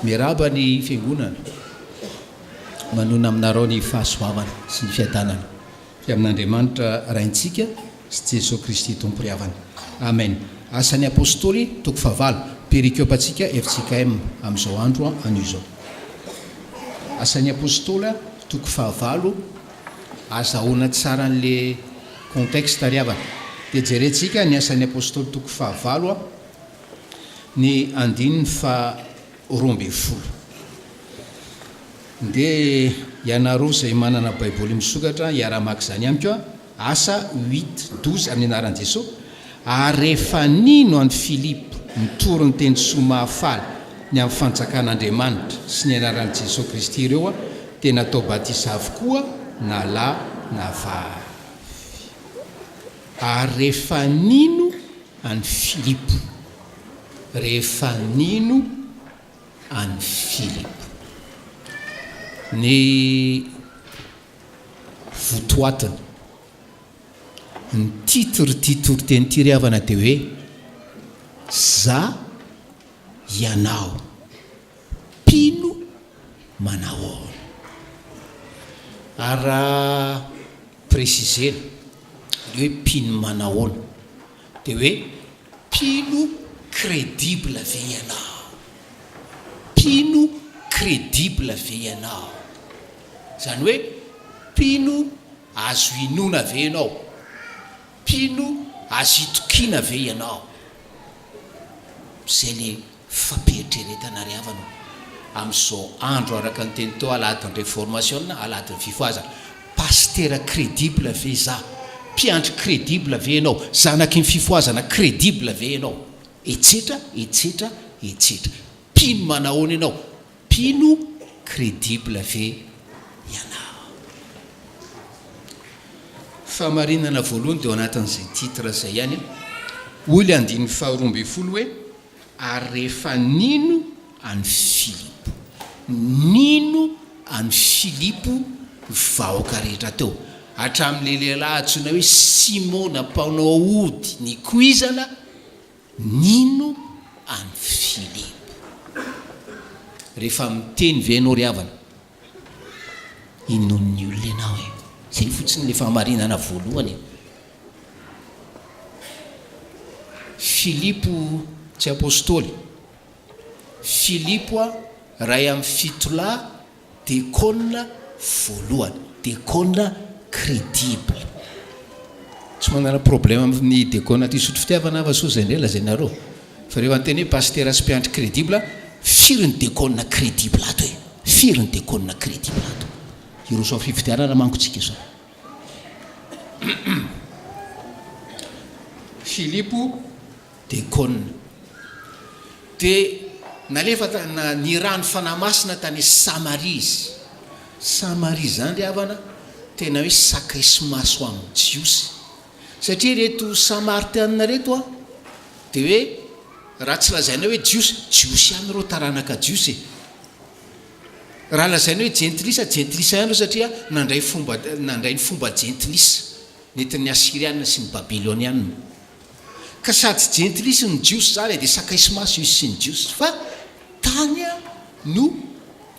miaraba ny fiangonana manona aminareo ny fahasoavana sy ny fiadanana fi amin'Andriamanitra raintsika sy Jesosy Kristy tompo-ry-havana. Amen. Asan'ny apôstôly toko fahavalo perikiopantsika efitsika amin'izao andro anio izao. Asan'ny apôstôly toko fahavalo azahoana tsara n'le contexte ry-havana. Dia jerentsika ny asan'ny apôstôly toko fahavalo ny andininy fa 12. Dia ianareo izay manana baiboly misokatra iara-maka izany amiko asa 8:12 amin'ny anaran'i Jesosy. Ary rehefa nino an'i Filipo nitoro ny teny soa mahafaly ny amin'ny fanjakan'Andriamanitra sy ny anaran'i Jesosy Kristy ireo dia natao batisa avokoa na lahy na vavy. Ary rehefa nino an'i Filipo, rehefa nino an'i Filipo ny votoatiny ny titre teny ty ry-havana dia hoe za ianao mpino manao. Ary raha précisena le hoe mpino manahoana dia hoe mpino crédible ve ianao, mpino crédible ve ianao, zany hoe mpino azo inona ve ianao, mpino azo itokiana ve ianao. Zay le fampietreretana ry-havana amin'izao andro araka ny teny tao aladin'ny réformation na aladin'ny fifoazana. Pastera crédible ve za, mpiandry crédible ve ianao, zanaky ny fifoazana crédible ve ianao, etsetra etsetra etsetra. Mpino manahoana ianao, mpino crédible ve ianao. Famarinana voalohany dia ao anatin'izay titre izay ihany oly andininy faha 12 hoe ary rehefa nino an'i Filipo, nino an'i Filipo vahoaka rehetra teo hatramin'le lehilahy antsoina hoe Simona mpanao ody ny koizana, nino an'i Filipo. Rehefa miteny ve ianao ry-havana, inon'ny olona ianao e. Zay fotsiny le famarinana voalohany. Filipo tsy apôstôly, Filipo ray amin'ny fitolahy dekona voalohany, dekona crédible. Tsy manana problème amin'ny dekona ty sotro fitiavana fa so zay ndrela zay nareo. Fa rehefa nyteny hoe pastera sy mpiandry crédible, firy ny dekona crédible ato e, firy ny dekona crédible ato. Ireo sao fifitianana mankotsika izao. Filipo dekona dia nalefa ny rano fanamasina tany Samarizy. Samarizy zany ry-havana tena hoe sakaiso maso amin'ny jiosy, satria reto Samaritanina reto dia hoe raha tsy lazaina hoe jiosy, jiosy ihany reo taranaka jiosy. Raha lazaina hoe jentilisa, jentilisa ihany reo satria nandray ny fomba jentilisa netin'ny Asiriana sy ny Babiloniana. Ka sady jentilisa ny jiosy zany dia sakaiso maso izy sy ny jiosy, fa tany no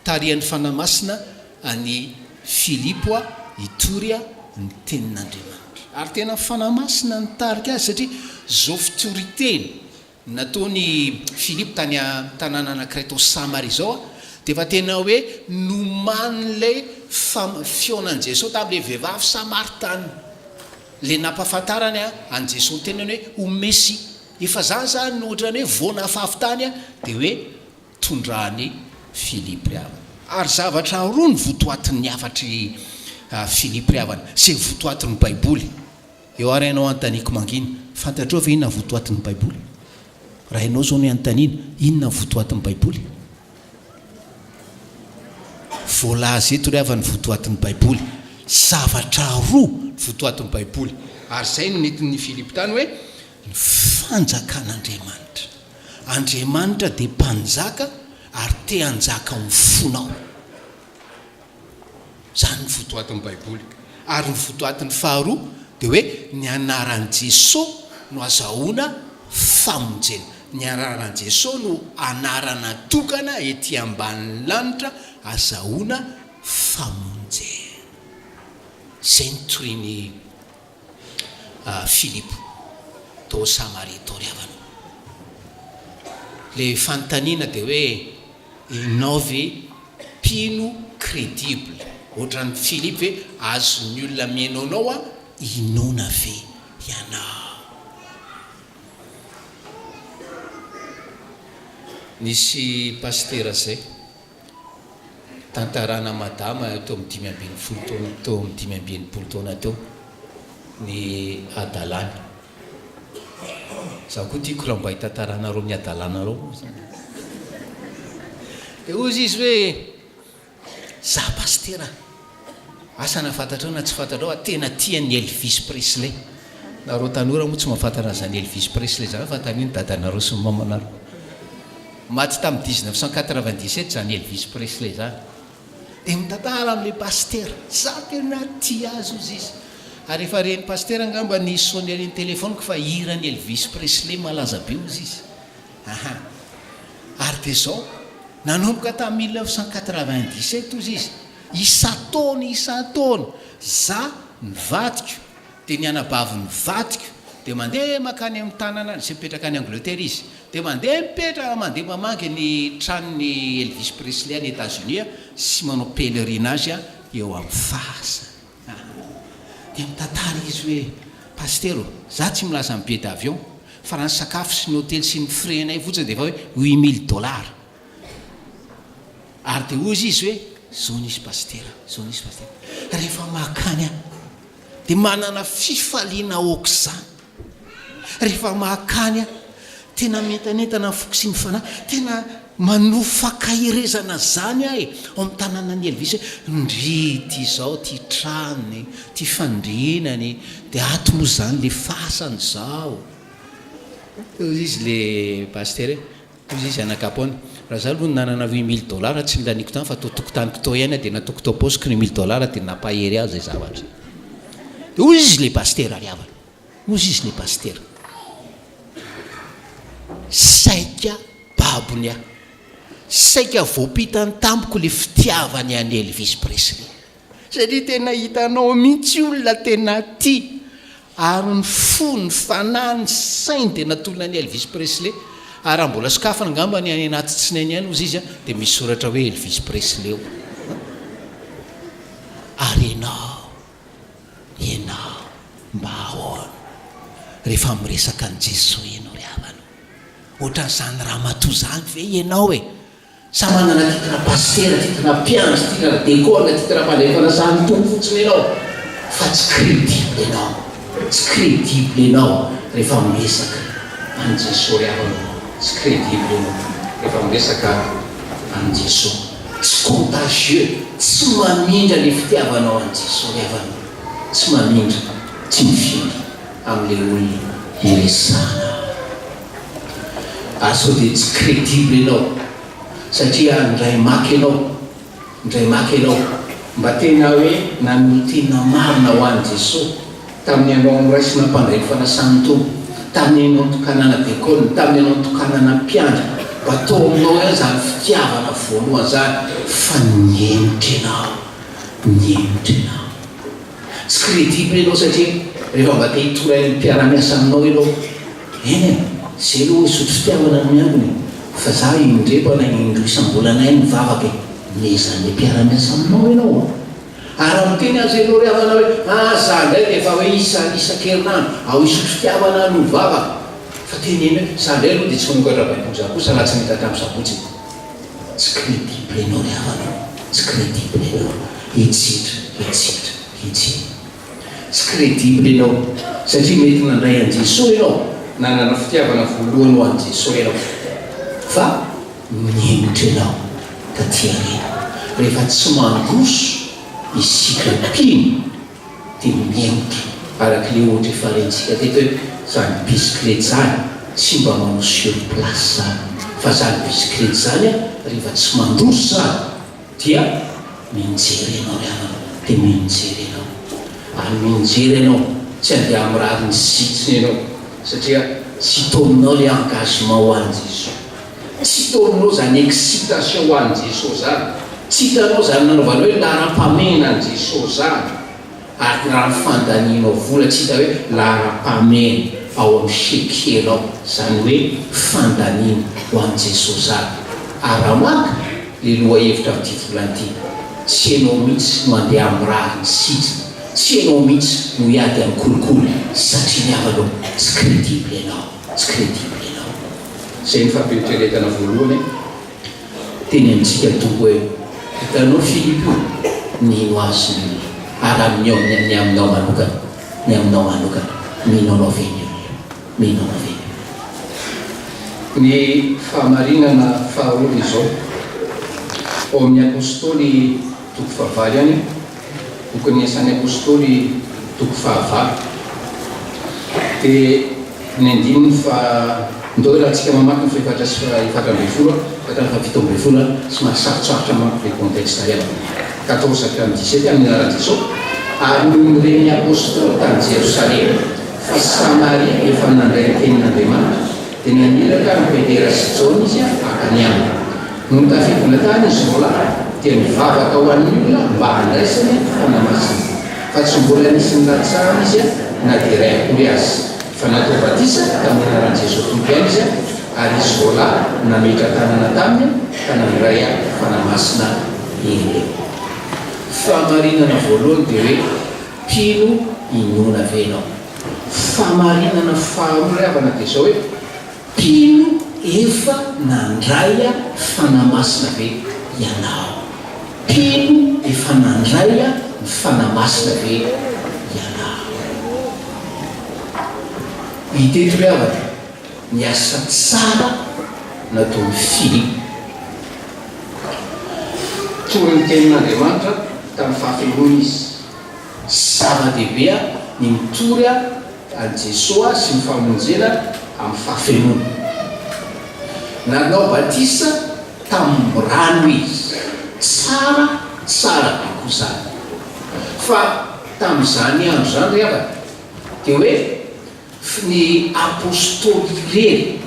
tarihan'ny fanamasina any Filipo hitory ny tenin'Andriamanitra. Ary tena fanamasina ny tarika azy satria zao fitory teny nataony Filipo tany tanàna anankiray tao Samaria zao dia efa tena hoe noman'ilay fionan' Jesosy tamin'ilay vehivavy Samaritana, le nampahafantarany an Jesosy tenany hoe ho Messia. Efa zany ohatrany hoe voana afafitany dia hoe tondrany Filipo ry-havana. Ary zavatra roa ny votoatin'ny afatry Filipo ry-havana, zay votoatin'ny baiboly. Eo ary ianao antaniko mangina, fantatrao ve inona votoatin'ny baiboly? Raha ianao zao no antanina, inona votoatin'ny baiboly? Voalaza eto ry-havana votoatin'ny baiboly, zavatra roa votoatin'ny baiboly. Ary zay no nentin'ny Filipo tany hoe ny fanjakan'Andriamanitra. Andriamanitra dia mpanjaka ary te hanjaka amin'ny fonao. Zany ny votoatin'ny baiboly. Ary ny votoatin'ny faharoa dia hoe ny anaran'i Jesosy no azahoana famonjena. ny anaran' jesosy no anarana tokana ety ambanin'ny lanitra azahoana famonjena. zay nytoriany Filipo to Samaria to riavana. Le fanontaniana dia hoe ianao ve mpino crédible ohatran'ny Filipo hoe azony olona miainaonao a inona ve ianao. Nisy pastera zay tantarana madama teo amin'ny 5 taona teo amin'ny 5 taona teo ny adalany. Zaho koa tiako raha mba hitantaranareo ny adalanareo. Dia ozy izy hoe za pastera asa nafantatrao na tsy fantatrao tena tian'ny Elvis Presley. Nareo tanora moa tsy mahafantatra zany Elvis Presley zany fa taniny dadanareo sy mamanareo. Maty tamin'ny 1997 zany Elvis Presley zany. Dia mitantara amin'ilay pastera za tena tia azy ozy izy. Ary efa reny pastera angamba ny sonnery ny telefoniko fa hirany Elvis Presley malaza be ozy izy. Ary dia zao nanomboka tamin'ny 1997 ozy izy isa-taona za nivadiko dia ny anabavy nivadiko dia mandeha makany amin'ny tanana zay mipetraka any Angleterre izy dia mandeha mamangy ny tranony Elvis Presley any États-Unis sy manao pèlerinage eo amin'ny fasa. Dia mitantara izy hoe pastero za tsy milaza amin'ny billet d'avion fa raha ny sakafo sy ny hôtely sy ny frenay fotsiny dia efa hoe $8,000. Ary dia ozy izy hoe zao nisy pastera rehefa makany dia manana fifaliana aok'izany. Rehefa makany tena mentanentana foko sy ny fanahy tena manofakahirezana zany ahy ao amin'ny tanàna ny Elvis hoe ndry ty zao ty tranony ty fandrinany dia ato moa zany le fasany zao. Ozy izy le pastera ozy izy anakapoany raha za aloha nanana $8,000 tsy milaniko tany fa tao tokotaniko tao ihany dia nataoko tao paosiko ny $1,000 dia nampahery azy zay zavatra. Dia ozy izy le pastera riavana. Ozy izy le pastera saika babony aho saika voapitany tampoko le fitiavany any Elvis Presley satria tena hitanao mihitsy olona tena tia ary ny fo ny fanahy ny sainy dia natolona any Elvis Presley. Ary raha mbola sokafana angamba ny any anaty tsinainy ihany ozy izy dia misy soratra hoe Elvis Presley eo. Ary ianao mba ahoana rehefa miresaka ny Jesosy ianao riavana ohatran'izany raha matoa zany ve ianao e sa manana titre pastera titre mpianatra titre d'école titre mpanefana zany tompo fotsiny ianao fa tsy crédible ianao rehefa miresaka any Jesosy riavana. Tsy crédible ianao rehefa miresaka any Jesosy. Tsy contagieux tsy mamindra le fitiavanao any Jesosy riavana. Tsy mamindra tsy mifindra amin'ilay olona iresana. Sao dia tsy crédible ianao satria ndray maky ianao mba tena hoe nanolo tena marina ho any Jesosy tamin'ny anao raisina mpandray fanasany tompo tamin'ny anao tokanana d'école tamin'ny anao tokanana mpiandra mba tao aminao ihany zany fitiavana voalohany zany fa nienitra ianao. Tsy crédible ianao satria rehefa mba te hitorain'ny mpiara-miasa aminao ianao zay aloha isotro fitiavana ny miambiny fa za indrepana indroisam-bolanay mivavaka mezan'ny mpiara-miasa aminao ianao. Ary miteny azy ianao riavana hoe za ndray dia efa hoe isan-kerinandro ao isotro fitiavana no mivavaka fa teneny hoe za ndray aloha dia tsy manokatra baiboza kosa raha tsy mitatra amin'ny sabotsy. Tsy crédible ianao riavana. Tsy crédible ianao. Hitsitra. Tsy crédible ianao satria mety nandray an' Jesosy ianao nanana fitiavana voalohany ho an' Jesosy ianao fa mienitra ianao taty aoriana rehefa tsy mandroso isika mpino dia mienitra araka le ohatra efa rentsika teto hoe zany bisikilety zany tsy mba manao sur place zany fa zany bisikilety zany rehefa tsy mandroso zany dia minjery ianao riavana dia minjery ianao. Ary minjery ianao tsy andeha amin'ny rariny sitsiny ianao satria tsy tominao le engagement ho an'i Jesosy, tsy tominao zany excitation ho an'i Jesosy zany, tsy hitanao zany nanaovana hoe lahara-pamena an' Jesosy zany ary raha nyfandaninao vola, tsy hita hoe lahara-pamena ao amin'ny sekelanao zany hoe fandanina ho an'i Jesosy zany. Ary raha maka le loha hevitra amin'ity volan'ity, tsy ianao mihitsy no andeha amin'ny raha ny sitra, tsy ianao mihitsy no hiady amin'ny kolokolo satria ny havanao tsy crédible ianao, tsy crédible ianao. Zay ny fampietreretana voalohany teny amintsika tompo hoe hitanao Filipo nino azy ny ary ny aminao manokana, ny aminao manokana minonao venio. Ny fahamarinana faharoa izao ao amin'ny apôstôly toko fahavalo any, bokin'ny Asan'ny apôstôly toko fahavalo, dia ny andininy fa ndao raha tsika mamaky ny faefatra sy efatra ambin'ny folo, efatra fito ambin'ny folo somary sarotsarotra mamaky le contexte ihany 14-17 amin'ny anaran'i Jesosy. Ary nireny apôstôly tany Jerosalema fa Samaria efa nandray ny tenin'Andriamanitra, dia naniraka ny Petera sy Jona izy akany aminy. No tafidina tany izy vola dia mivavaka ho an'ny olona mba handraisany fanamasina, fa tsy mbola nisy nilatsahana izy na dia ray akory azy, fa natao batisa tamin'ny anaran'i Jesosy tompo ihany izy, ary izy vola nametra tanana taminy ka nandray fanamasina eny. Fahamarinana voalohany dia hoe mpino inona ve ianao. Fahamarinana faharoa avana dia zao hoe mpino efa nandray fanamasina ve ianao, mpino efa nandray ny fanamasina ve ianao. Iteto hoe avana ny asa tsara nataon'ny Filipo, toy ny tenin'Andriamanitra tamin'ny fahafelony izy, zava-dehibe ny mitory an Jesosy sy ny famonjena amin'ny fahafelony. Nanao batisa tamin'ny rano izy, tsara be koa zany, fa tamin'izany andro zany ry avana dia hoe ny apôstôly irery,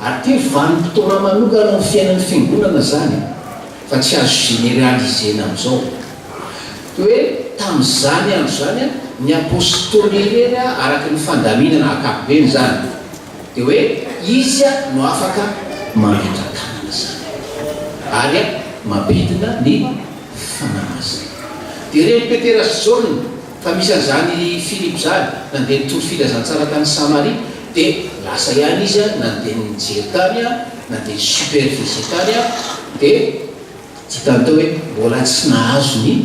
ary te vanim-potoana manokana amin'ny fiainan'ny fiangonana zany, fa tsy azo généralisena amin'izao. Dia hoe tamin'izany andro zany ny apôstôly irery araky ny fandaminana ankapobeny zany, dia hoe izy no afaka mametra tanana zany ary mapidina ny fanamasina. Dia reny Petera sy Jona fa misy an'izany Filipo zany nandeha nitory filazantsara tany Samaria, dia lasa ihany izy nandeha nijery tany, nandeha supervise tany, dia tsy tantao hoe mbola tsy nahazo ny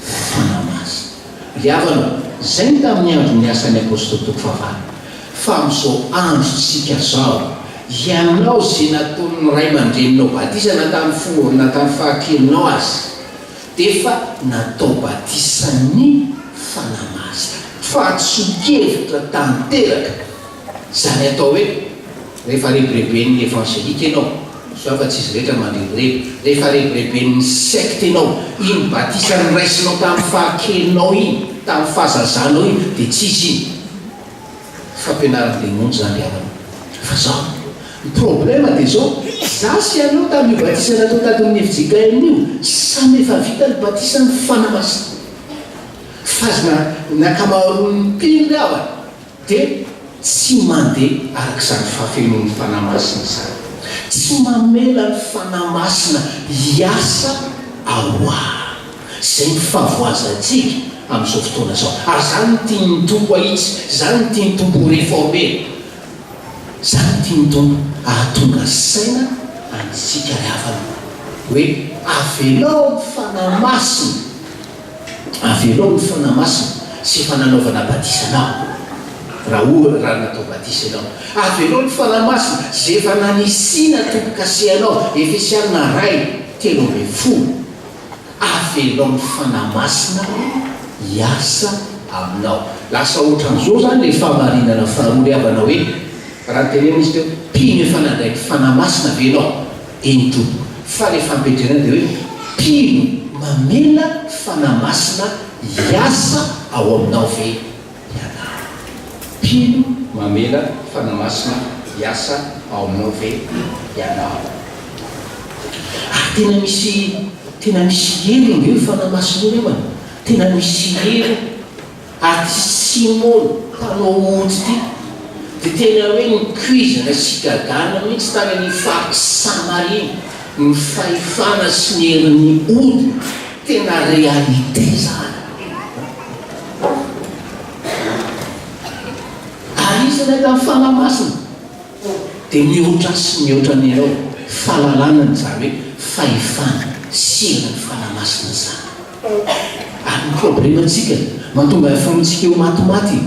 fanamasina. Liavanao zay ny tamin'ny andro ny asan'ny apôstôly toko fahavalo, fa amin'izao androtsika zao ianao zay nataon'ny ray aman-dreninao batisa na tamin'ny fahakelinao azy, dia efa natao batisan'ny fanamasina, fa tsokevitra tanteraka zany atao hoe rehefa rebireben'ny evangelika ianao, so fa tsy izy rehetra mandrebireby, rehefa rebireben'ny secte ianao, iny batisa ny raisinao tamin'ny fahakelinao iny, tamin'ny fahazazanao iny, dia tsisy iny fampianaran-demonjy zany avana. Fa zao ny problema dia zao, zasy ianao tamin'ny batisa natao tatin'ny fijikainy io, samy efa vita ny batisa ny fanamasina, fa nakamaroan'ny mpino ry avana dia tsy mandeha arak'izany fahafelon'ny fanamasina zany, tsy mamela ny fanamasina hiasa ahoa. Zay ny fahavoazantsika amin'izao fotoana zao, ary zany ny tian'ny tompo ahitsy, zany ny tian'ny tompo réformer, zany ny tian'ny tompo ahatonga saina antsika ry havana hoe avelao ny fanamasina, avelao ny fanamasina sy efa nanaovana batisanao raha natao batisa ianao, avelao ny fanamasina zay efa nanisina tompo-kasehanao Efesianina 1:13, avelao ny fanamasina hiasa aminao. Lasa ohatran'izao zany le fahamarinana faharoa ry havana hoe raha tenena izy teo mpino efa nandraiky fanamasina ve ianao, eny tompo, fa le fampientrena dia hoe mpino mamela fanamasina hiasa ao aminao ve ianao, mpino mamela fanamasina hiasa ao aminao ve ianao. Tena misy hery ngeo fanamasin'olo io mana, tena misy hery aty Simona tanao otsy ty de tena hoe nykuizana sigagana mihitsy tany amin'ny faritsy Samaria ny fahefana sy ny herin'ny ody tena réalité zany. Anisany aka amin'ny fanamasina de mihoatra sy mihoatra ny anao fahalalana ny zany hoe fahefana sy herin'ny fanamasina zany. Ary ny problemantsika mahatonga fontsika eo matimaty,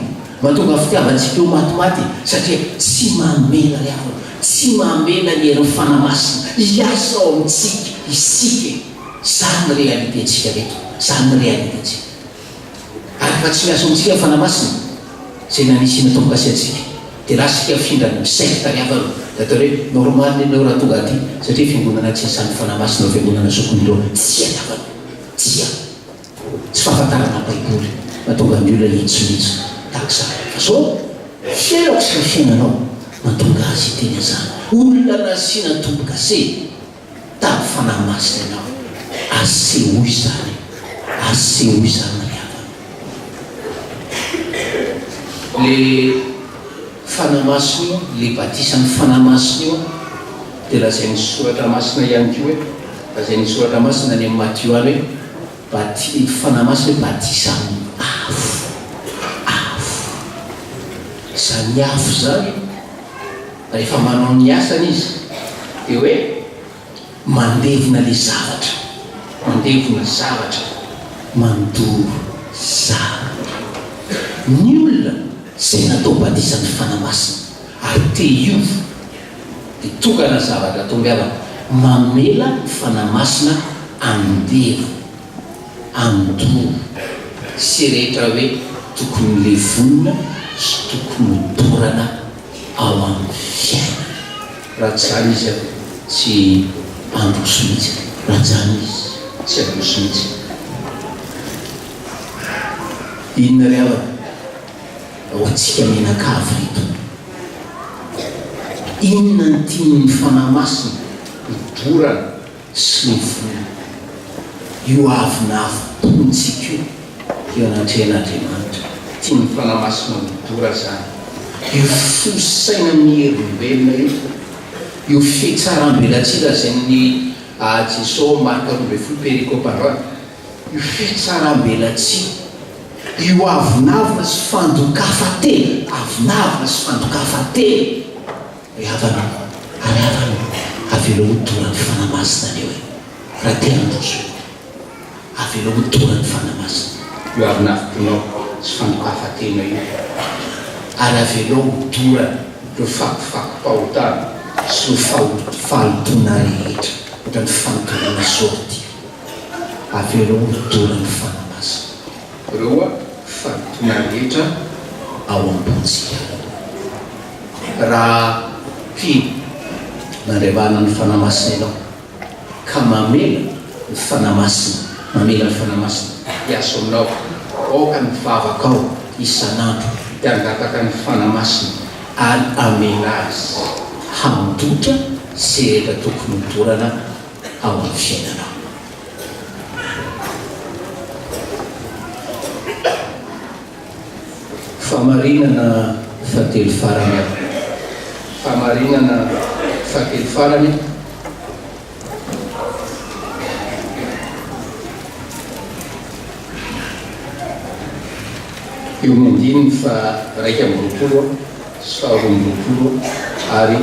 mahatonga fitiavantsika eo matimaty satria tsy mamela ry havana, tsy mamela ny herin'ny fanamasina hiasa ao amintsika isika. Zany réaliténtsika reto, zany réaliténtsika. Ary fa tsy miasa amintsika ny fanamasina zay nanisy natao mikasy antsika de lasika findra misaita ry havana da atao hoe normal nenao raha tonga aty satria fiangonana tsy samy fanamasina fiangonana sokony loha tsy alavana tsy fahafantarana baiboly mahatonga ny olona hitsohitso taksa fa so fiainako sy ny fiainanao mahatonga azy teny zany. Olona nasiana tombo-kase tamin'ny fanamasina ianao asehoy zany, asehoy zany ry havana. Le fanamasina le batisan'ny fanamasina io de lazain'ny soratra masina ihany ko hoe lazain'ny soratra masina ny amin'ny Matthieu any hoe fanamasina hoe batisa amin'ny afo, zany afo zany rehefa manao ny asany izy de hoe mandevina le zavatra, mandevina zavatra, mandoro zavatra. Ny olona zay natao batisan'ny fanamasina ary te iova de tokana zavatra tonga mamela fanamasina andevo andoro sy rehetra hoe tokony levona sy tokony dorana ao amin'ny fiaina. Raha tsy zany izy tsy androso mihitsy, raha zany izy tsy androso mihitsy. Inona ry havana ho antsika menakavy reto, inona ny tian'ny fanamasina idorana sy levona io avinavim-pontsika io anatrehan'Andriamanitra. Tian'ny fanamasina midora zany io fosaina amin'ny herim-belona io fitsaram-belatsika zay ny Jesosy Marka 12 perikopara io fitsaram-belatsika io avinavina sy fandokafatena, avinavina sy fandokafatena ry havana, ary havana avela hodorany fanamasina io raha tena androso avela hodorany fanamasina io avinavinao sy fandokafatena io ary avela hodorany io fakofako-pahotana sy io fahalotona rehetra ohatrany fanokanana sorty avela hodorany fanamasina reo fahalotona rehetra ao am-pontsika. Raha mpino nandrevana ny fanamasina ianao ka mamela ny fanamasina, mamela ny fanamasina hiasa aminao aoka ny vavakao isan'andro de angataka ny fanamasina ary amela azy hamondotra sy rehetra tokony hodorana ao amin'ny fiainanao. Famarinana fahatelo farany, famarinana fahatelo farany eo amin'ny andininy fa 1 sy 2 ary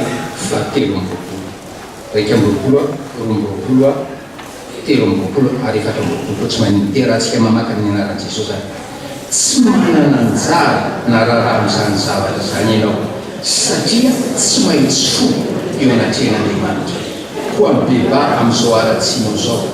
fahatelo 1, 2, 3 ary 4 tsy main'ny terahantsika mamaka ny anaran'i Jesosy zany. Tsy manana anjara na raharaha amin'izany zavatra zany ianao satria tsy maintsy fo eo anatrehan'Andriamanitra. Koa mibeba amin'izao ara-tsinao zao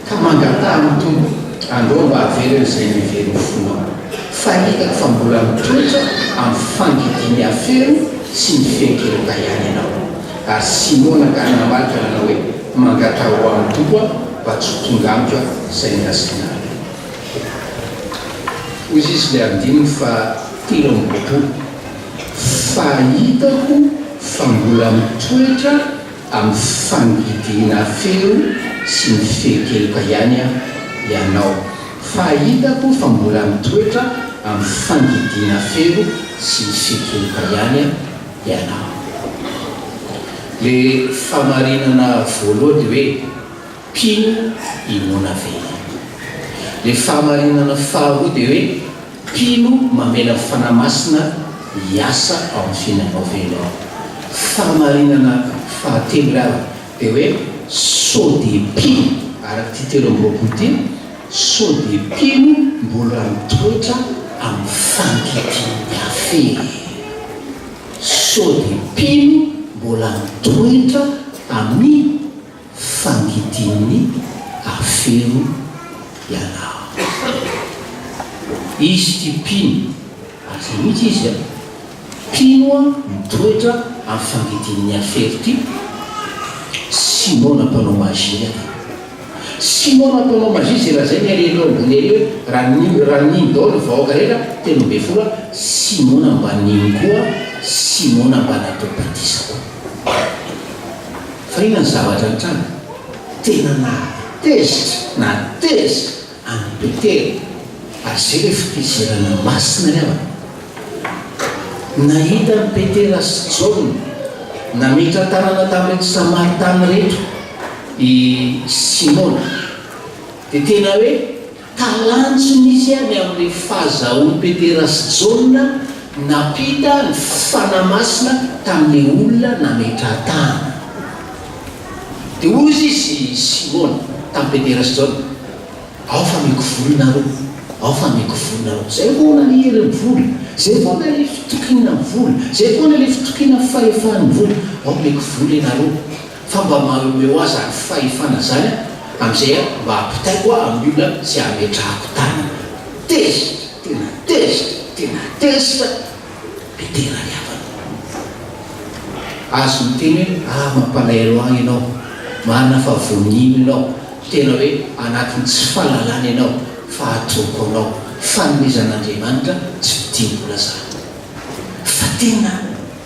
ka mangatah amin'ny tombo andao mba havelona izay miveriny fonao fa hitako fa mbola mitoetra amin'ny fangidiny aferiny sy ny fenkirota ihany ianao. Ary Simona ka namalika nanao hoe mangatah ho amin'ny tombo mba tsy ho tonga amiko izay nirasinay. Ozy izy le andininy fa 3 fahitako fa mbola mitoetra amin'ny fangidiana feo sy ny fekeloka ihany a ianao. Fahitako fa mbola mitoetra amin'ny fangidiana feo sy ny fekeloka ihany a ianao. Le famarinana voalohany hoe mpino inona vela. Le fahamarinana faharoa dia hoe mpino mamela fanamasina hiasa ao amin'ny fiainanao velo ao. Fahamarinana fahatelo lava dia hoe sao dia mpino, araka ty telo amby roapolo ty, sao dia mpino mbola mitoetra amin'ny fangidiana afery. Sao dia mpino mbola mitoetra amin'ny fangidin'ny afero ianao. Izy ty mpino ary zay mihitsy izy a mpino a mitoetra amin'ny fangidin'ny afero ty. Simona mpanao magie aky. Simona mpanao magie zay raha zay ny alelo ambony ale hoe raha niny daholo vahoaka reka telo ambe folo Simona mba niny koa, Simona mba natao batisa koa. Fa ina ny zavatra antrano tena natezitra amin'ny Petera ary zay le fitezerana masina ny avana. Nahita ny Petera sy Jaune nametra tanana tamin'ny Samaritany rehetra i Simona dia tena hoe talanjony izy any amin'ny fahazahoan'ny Petera sy Jaune napita ny fanamasina tamin'ny olona nametra tana. Dia ozy izy Simona tamin'ny Petera sy Jaune, ao fa meko volonareo, ao fa meko volonareo. Zay foana ny herin'ny vola, zay foana le fitokiana ny vola, zay foana le fitokiana fahefan'ny vola. Ao meko vola ianareo fa mba mameo azy any fahefana zany amin'izay mba hampitay koa amin'ny olona sy hametrahako tanana. Tena tezitra Petera ny havana. Azo miteny hoe mampalahelo agny ianao, marina fa vonimo ianao, tena hoe anatin'ny tsy fahalalana ianao, fa atoko anao fanomezan'Andriamanitra tsy vidimbola zany. Fa tena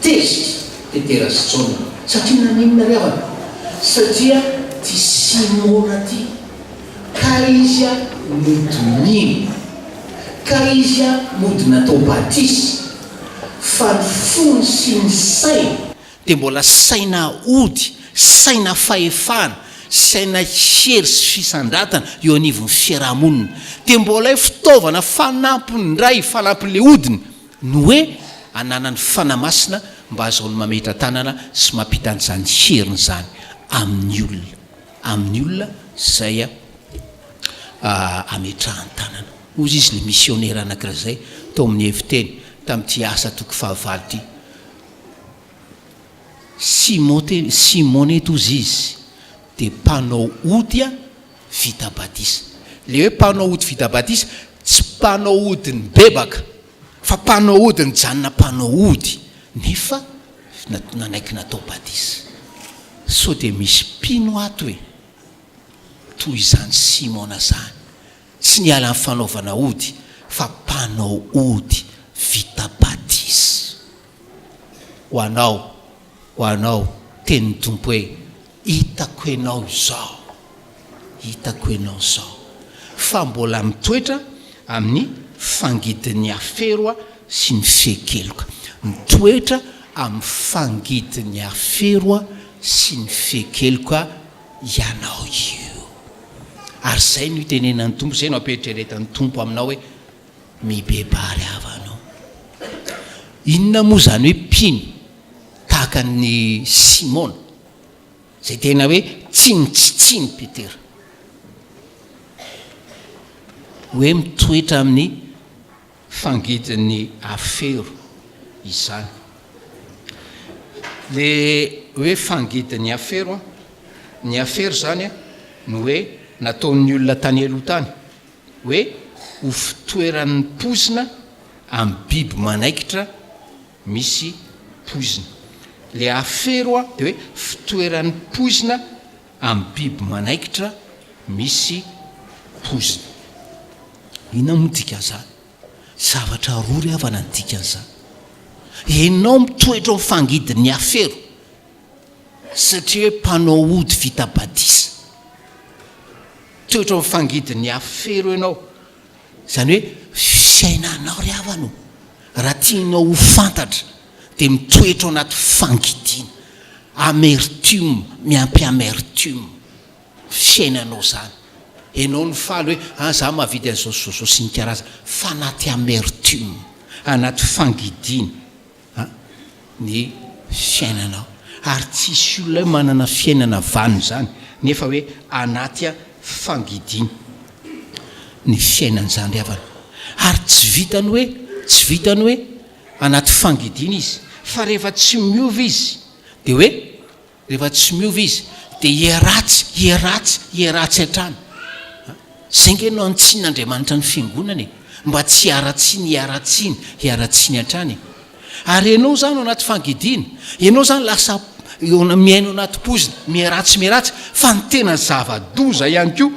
tezitra Petera sy Jaune satria naninona ry havana? Satria ty Simona ty ka izy a modinino, ka izy a mody natao batisa, fa ny fony sy ny saina dia mbola saina ody, saina fahefana, saina hery sy fisandratana eo anivon'ny fiarahamonina. Dia mbola hoe fitaovana fanampiny ray, fanampin'le odiny no hoe ananany fanamasina mba azaony mametra tanana sy mampita an'izany heriny zany amin'ny olona zay ametrahany tanana. Ozy izy le missionnaire anankiray zay tao amin'ny eviteny tamin'ity asa toko fahavalo ty. Simonety ozy izy dia mpanao ody a vita batisa. Le hoe mpanao ody vita batisa tsy mpanao ody ny bebaka fa mpanao ody ny janona mpanao ody nefa nanaiky natao batisa. So dia misy mpino ato hoe toy izany Simona zany, tsy niala amin'ny fanaovana ody fa mpanao ody vita batisa. Ho anao tenin'ny tompo hoe hitako ianao zao fa mbola mitoetra amin'ny fangidin'ny afero sy ny fekeloka. Mitoetra amin'ny fangidin'ny afero sy ny fekeloka ianao io. Ary zay no itenenan'ny tompo, zay no ampieritrretany tompo aminao hoe mibebary avanao. Inona moa zany hoe mpino tahaka ny Simona zay tena hoe tsinitsitsiny Petera, hoe mitoetra amin'ny fangidin'ny afero izany. Le hoe fangidin'ny afero, ny afero zany no hoe nataon'ny olona tany aloha tany hoe ho fitoeran'ny pozina amin'ny biby manaikitra misy pozina. Le afero dia hoe fitoeran'ny pozina amin'ny biby manaikitra misy pozina. Inona moa dika zany? Zavatra roa ry havana ny dikan'izany. ianao mitoetra mifangidiny afero satria hoe mpanao ody vita batisa toetra mifangidiny afero ianao zany hoe fiainanao ry havano raha tianao ho fantatra dia mitoetra ao anaty fangidina amertume miampy amertume fiainanao zany ianao ny faly hoe za mahavity an'izao sy ny karaza fa anaty amertume anaty fangidina ny fiainanao ary tsisy olona hoe manana fiainana vano zany nefa hoe anaty fangidina ny fiainan'izany ry havana ary tsy vitany hoe anaty fangidina izy fa rehefa tsy miova izy dia hoe rehefa tsy miova izy dia hieratsy hatrany zay ngenao antsin'Andriamanitra ny fiangonana mba tsy hiaratsiny hatrany ary ianao zany ao anaty fangidina ianao zany lasa miaino anaty pozina mieratsy fa ny tena zava-doza ihany koa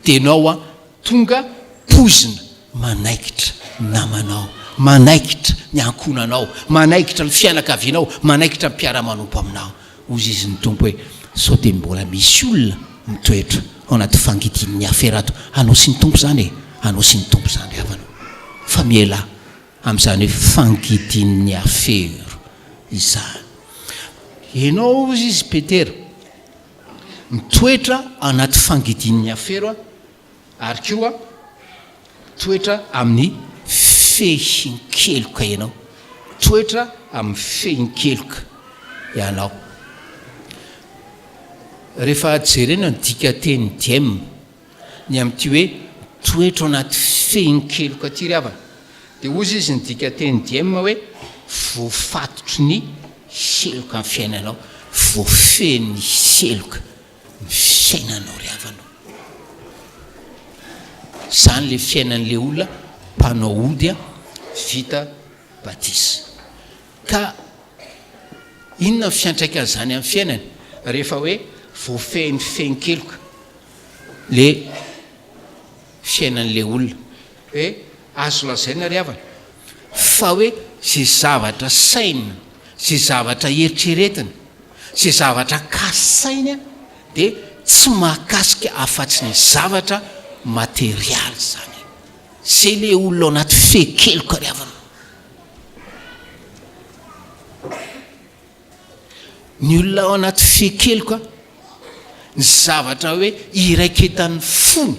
dia ianao tonga pozina manaikitra namanao manaikitra ny ankonanao manaikitra ny fianakavianao manaikitra ny mpiara-manompo aminao ozy izy ny tompo hoe sao dia mbola misy olona mitoetra ao anaty fangidin'ny aferato anao sy ny tompo zany anao sy ny tompo zany havanao fa miela amin'izany hoe fangidin'ny afero izany ianao ozy izy Petera mitoetra anaty fangidin'ny afero ary koa toetra amin'ny fehin-keloka ianao toetra amin'ny fehin-keloka ianao rehefa jerena ny dika teny diam ny amin'ity hoe toetra anaty fehin-keloka ty ry havana dia ozy izy ny dika teny diam hoe voafatotry ny seloka ny fiainanao voafeny seloka ny fiainanao ry havanao zany le fiainan'le olona mpanao ody vita batisa ka inona ny fiantraikan'izany amin'ny fiainany rehefa hoe voafeny fehin-keloka le fiainan'le olona hoe azo lazaina ry havana fa hoe zay zavatra saina zay zavatra eritreretina zay zavatra kasaina dia tsy mahakasika afa-tsy ny zavatra materialy zany zay le olona ao anaty fehin-keloka ry havana ny olona ao anaty fehin-keloka ny zavatra hoe iraiketan'ny fony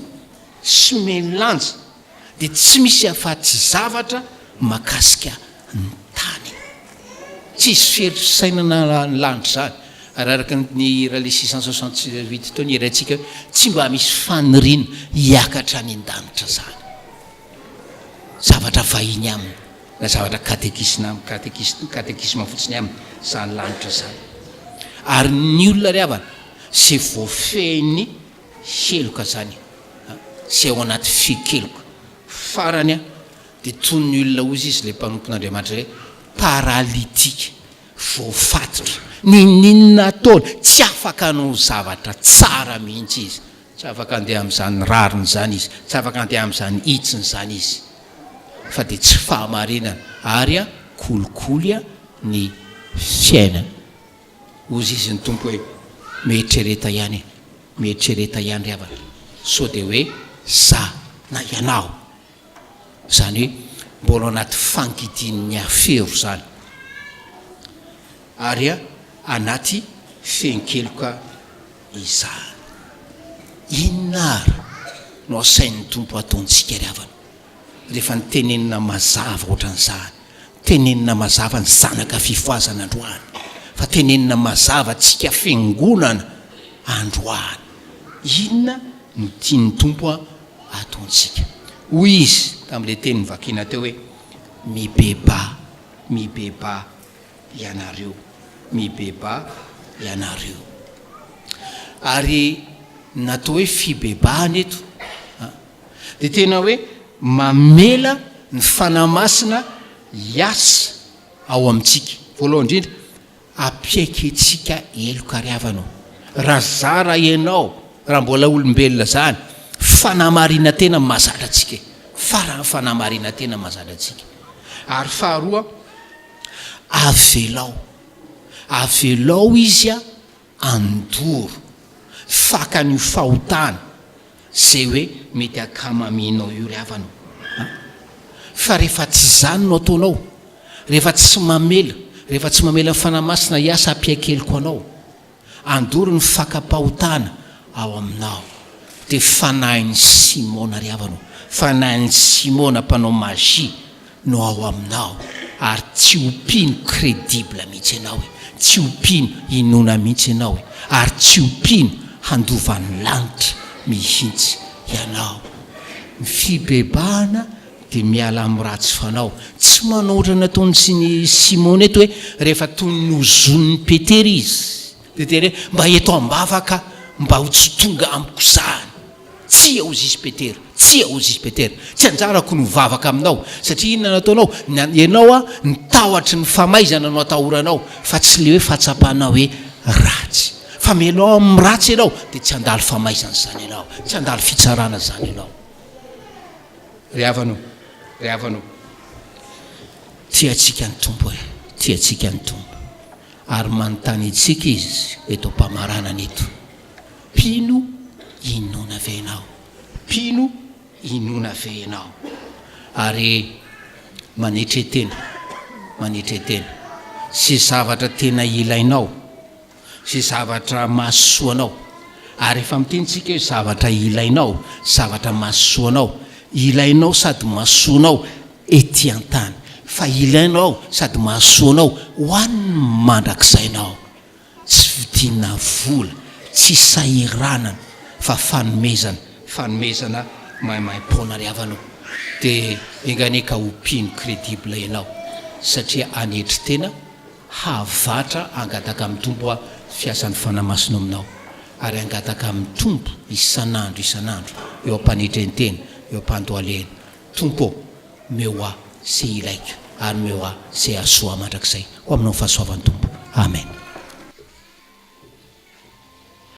sy melanja dia tsy misy afa-tsy zavatra mahakasika ny tany tsisy feritry sainana ny lanitra zany ary araka ny raha le 668 tao ny iraintsika tsy mba misy faniriana hiakatra ny an-danitra zany zavatra vahiny aminy na zavatra katekisma fotsiny aminy zany lanitra zany ary ny olona ry havana zay voafehiny keloka zany zay ao anaty fehin-keloka farany dia toy ny olona ozy izy le mpanompon'Andriamanitra hoe paralitika voafatotra ninona ataony tsy afaka hanao zavatra tsara mihitsy izy tsy afaka andeha amin'izany rariny zany izy tsy afaka andeha amin'izany hitsiny zany izy fa dia tsy fahamarinana ary kolikoly ny fiainana ozy izy ny tompo hoe mieritrereta ihany ry havana sao dia hoe za na ianao zany hoe mbola anaty fangidin'ny afero zany ary anaty fehin-keloka izany inona ary no asain'ny tompo ataontsika ry havana rehefa nytenenina mazava ohatran'izany tenenina mazava ny zanaka fifoazana androany fa tenenina mazava tsika fiangonana androany inona no tian'ny tompo ataontsika hoy izy tamin'ile teny nyvakina teo hoe mibeba ianareo ary natao hoe fibebahana eto dia tena hoe mamela ny fanamasina hiasa ao amintsika voalohany indrindra ampiaiketsika eloka ry havanao raha zara ianao raha mbola olombelona zany fanamarina tena mazatra atsika fanamarina tena mazatra atsika ary faharoa avelao izy a andoro fakan'io fahotana zay hoe mety akamaminao io ry havanao fa rehefa tsy zany no ataonao rehefa tsy mamela ny fanamasina hiasa ampiakeloko anao andoro ny fakapahotana ao aminao de fanahin'ny Simona ry havanao fanahin'ny Simona mpanao magia no ao aminao ary tsy ompino crédible mihitsy ianao tsy ompino inona mihitsy ianao ary tsy ompino handovan'ny lanitra mihitsy ianao ny fibebahana de miala amin'ny ratsy fanao tsy manao ohatra nataony sy ny Simona eto hoe rehefa tony ny ozon'ny Petera izy de tena hoe mba eto ambavaka mba ho tsy tonga amiko zany tsy aozy izy Petera tsy anjarako no vavaka aminao satria inona nataonao ianao a nitahotra ny famaizana no atahoranao fa tsy le hoe fatsapanao hoe ratsy fa menao amin'ny ratsy ianao de tsy andalo famaizana zany ianao tsy andalo fitsarana zany ianao ry havanao tiatsika ny tompo ary manontany itsika izy eto mpamarana neto pino inona ve ianao ary manetretena sy zavatra tena ilainao sy zavatra mahasoanao ary efa mitentsika hoe zavatra ilainao zavatra mahasoanao ilainao sady mahasoanao ety an-tany fa ilainao sady mahasoanao ho an'ny mandrakisainao tsy vidina vola tsy sahiranana fa fanomezana maimaimpona ry havanao de enganeka ompino crédible ianao satria anetry tena havatra angataka amin'ny tompo a fiasan'ny fanamasina aminao ary angataka amin'ny tompo isan'andro eo ampanetren-tena eo ampandoalena tompo meo a se ilaika ary meo a se asoa mandrakizay ho aminao fahasoavan'ny tompo amen